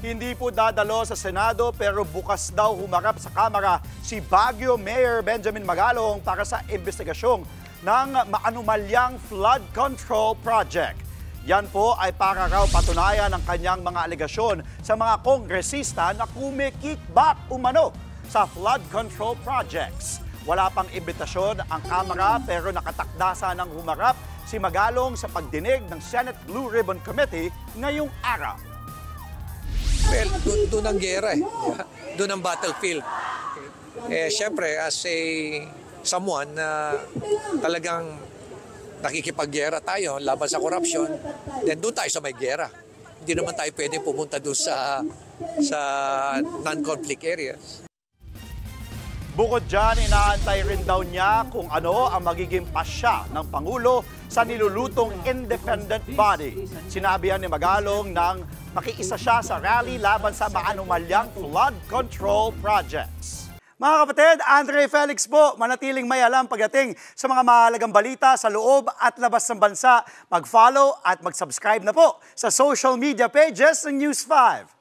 Hindi po dadalo sa Senado pero bukas daw humarap sa Kamara si Baguio Mayor Benjamin Magalong para sa investigasyon ng maanumalyang flood control project. Yan po ay para raw patunayan ang kanyang mga alegasyon sa mga kongresista na kumikickback umano sa flood control projects. Wala pang imbitasyon ang Kamara pero nakatakdasa ng humarap si Magalong sa pagdinig ng Senate Blue Ribbon Committee ngayong araw. Well, doon ang gera eh. Doon ang battlefield. Siyempre, as someone na talagang nakikipaggera tayo laban sa corruption, then doon tayo sa may gera. Hindi naman tayo pwede pumunta doon sa non-conflict areas. Bukod dyan, inaantay rin daw niya kung ano ang magiging pasya ng Pangulo sa nilulutong independent body. Sinabi ni Magalong nang makiisa siya sa rally laban sa maanumalyang flood control projects. Mga kapatid, Andre Felix po, manatiling may alam pagdating sa mga mahalagang balita sa loob at labas ng bansa. Mag-follow at mag-subscribe na po sa social media pages ng News 5.